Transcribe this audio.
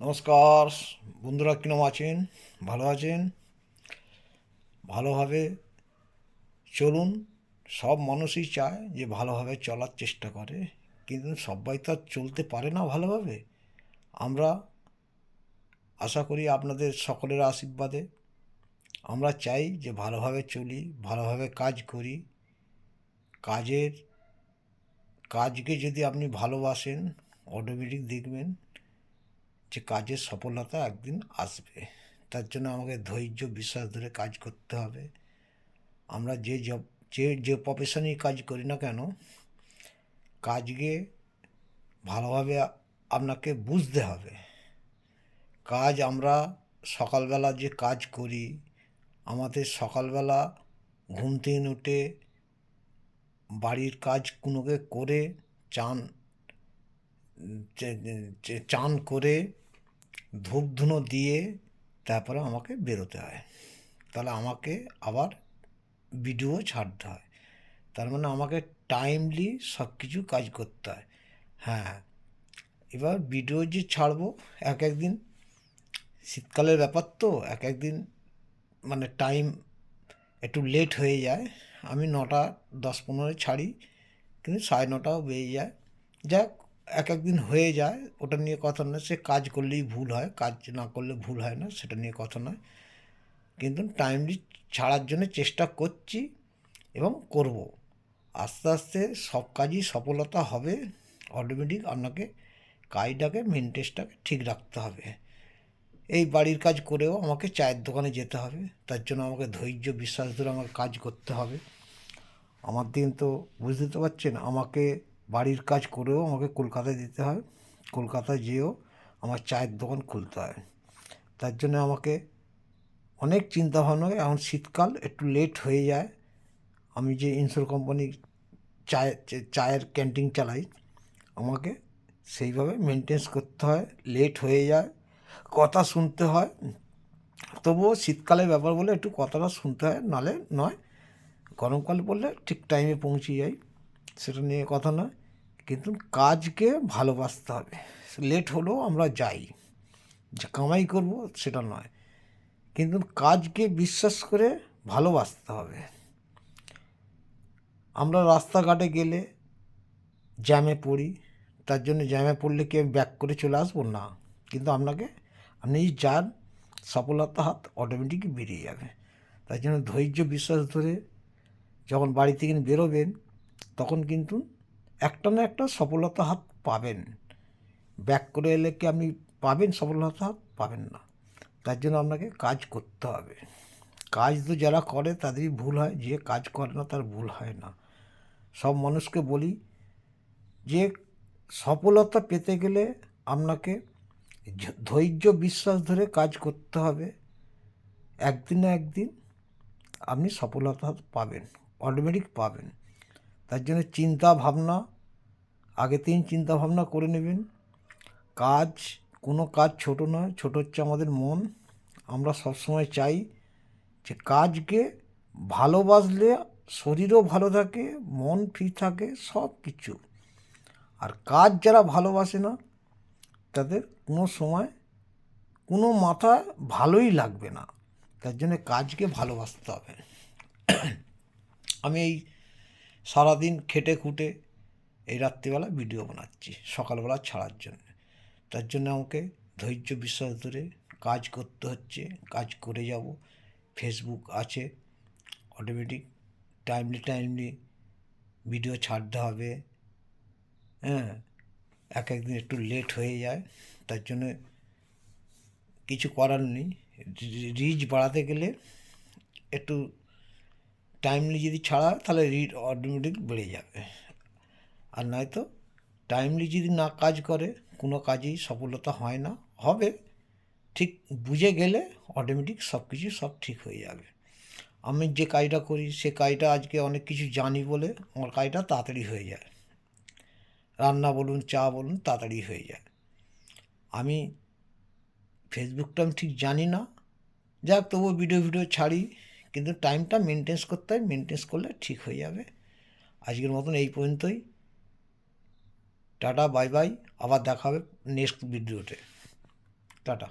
নমস্কার বন্ধুরা, কিরম আছেন? ভালো আছেন? ভালোভাবে চলুন। সব মানুষই চায় যে ভালোভাবে চলার চেষ্টা করে, কিন্তু সবাই তো আর চলতে পারে না ভালোভাবে। আমরা আশা করি আপনাদের সকলের আশীর্বাদে আমরা চাই যে ভালোভাবে চলি, ভালোভাবে কাজ করি। কাজের কাজকে যদি আপনি ভালোবাসেন, অটোমেটিক দেখবেন যে কাজের সফলতা একদিন আসবে। তার জন্য আমাকে ধৈর্য বিশ্বাস ধরে কাজ করতে হবে। আমরা যে জব যে প্রফেশনেই কাজ করি না কেন, কাজকে ভালোভাবে আপনাকে বুঝতে হবে। কাজ আমরা সকালবেলা যে কাজ করি, আমাদের সকালবেলা ঘুম থেকে উঠে বাড়ির কাজগুলোকে করে চান চান করে ধূপ ধুনো দিয়ে তারপরে আমাকে বেরোতে হয়। তাহলে আমাকে আবার ভিডিও ছাড়তে হয়। তার মানে আমাকে টাইমলি সব কিছু কাজ করতে হয়। হ্যাঁ, এবার ভিডিও যে ছাড়বো, এক একদিন শীতকালের ব্যাপার তো এক একদিন মানে টাইম একটু লেট হয়ে যায়। আমি 9:10-15 ছাড়ি, কিন্তু 9:30টাও বেজে যায়। যাক, এক একদিন হয়ে যায়, ওটা নিয়ে কথা নয়। সে কাজ করলেই ভুল হয়, কাজ না করলে ভুল হয় না, সেটা নিয়ে কথা নয়। কিন্তু টাইমলি ছাড়ার জন্য চেষ্টা করছি এবং করব। আস্তে আস্তে সব কাজই সফলতা হবে। অটোমেটিক আপনাকে কাজটাকে মেনটেন্সটাকে ঠিক রাখতে হবে। এই বাড়ির কাজ করেও আমাকে চায়ের দোকানে যেতে হবে, তার জন্য আমাকে ধৈর্য বিশ্বাস ধরে আমাকে কাজ করতে হবে। আমার দিন তো বুঝতে তো পারছেন, আমাকে বাড়ির কাজ করেও আমাকে কলকাতায় যেতে হয়। কলকাতায় যেয়েও আমার চায়ের দোকান খুলতে হয়। তার জন্য আমাকে অনেক চিন্তাভাবনা। এখন শীতকাল একটু লেট হয়ে যায়। আমি যে ইন্স্যুর কোম্পানি চায়ের ক্যান্টিন চালাই, আমাকে সেইভাবে মেনটেন্স করতে হয়। লেট হয়ে যায়, কথা শুনতে হয়। তবুও শীতকালের ব্যাপার বলে একটু কথাটা শুনতে হয়, নালে নয়। গরমকাল পড়লে ঠিক টাইমে পৌঁছে যাই, সেটা নিয়ে কথা নয়। কিন্তু কাজকে ভালোবাসতে হবে। লেট হলেও আমরা যাই, যে কামাই করব সেটা নয়, কিন্তু কাজকে বিশ্বাস করে ভালোবাসতে হবে। আমরা রাস্তাঘাটে গেলে জ্যামে পড়ি, তার জন্য জ্যামে পড়লে কি আমি ব্যাক করে চলে আসবো? না। কিন্তু আপনি যান, সফলতা হাত অটোমেটিকই বেরিয়ে যাবে। তাই জন্য ধৈর্য বিশ্বাস ধরে যখন বাড়ি থেকে বেরোবেন, তখন কিন্তু একটা না একটা সফলতা হাত পাবেন। ব্যাক করে এলে কি আপনি পাবেন সফলতা হাত? পাবেন না। তার জন্য আপনাকে কাজ করতে হবে। কাজ তো যারা করে তাদেরই ভুল হয়, যে কাজ করে না তার ভুল হয় না। সব মানুষকে বলি যে সফলতা পেতে গেলে আপনাকে ধৈর্য বিশ্বাস ধরে কাজ করতে হবে। একদিন না একদিন আপনি সফলতা পাবেন, অটোমেটিক পাবেন। তার জন্য চিন্তা ভাবনা আগে থেকে চিন্তা ভাবনা করে নেবেন। কাজ, কোনো কাজ ছোট নয়, ছোট হচ্ছে আমাদের মন। আমরা সবসময় চাই যে কাজকে ভালোবাসলে শরীরও ভালো থাকে, মন ফ্রি থাকে, সব কিছু। আর কাজ যারা ভালোবাসে না, তাদের কোনো সময় কোনো মাথায় ভালোই লাগবে না। তার জন্য কাজকে ভালোবাসতে হবে। আমি এই সারাদিন খেটে খুঁটে এই রাত্রিবেলা ভিডিও বানাচ্ছি সকালবেলা ছাড়ার জন্য। তার জন্য আমাকে ধৈর্য বিশ্বাস ধরে কাজ করতে হচ্ছে, কাজ করে যাব। ফেসবুক আছে, অটোমেটিক টাইমলি ভিডিও ছাড়তে হবে। হ্যাঁ, এক একদিন একটু লেট হয়ে যায়, তার জন্য কিছু করার নেই। রিচ বাড়াতে গেলে একটু টাইমলি যদি ছাড়া হয়, তাহলে রিচ অটোমেটিক বেড়ে যাবে। আর নয়তো টাইমলি যদি না কাজ করে, কোনো কাজেই সফলতা হয় না। হবে, ঠিক বুঝে গেলে অটোমেটিক সব কিছু সব ঠিক হয়ে যাবে। আমি যে কাজটা করি সে কাজটা আজকে অনেক কিছু জানি বলে আমার কাজটা তাড়াতাড়ি হয়ে যায়। রান্না বলুন, চা বলুন, তাড়াতাড়ি হয়ে যায়। আমি ফেসবুকটা আমি ঠিক জানি না, যাক তবুও ভিডিও ছাড়ি। কিন্তু টাইমটা মেনটেন্স করতে হয়, মেনটেন্স করলে ঠিক হয়ে যাবে। আজকের মতন এই পর্যন্তই। Tata, bye bye. আবার দেখা হবে নেক্সট ভিডিওতে। টাটা।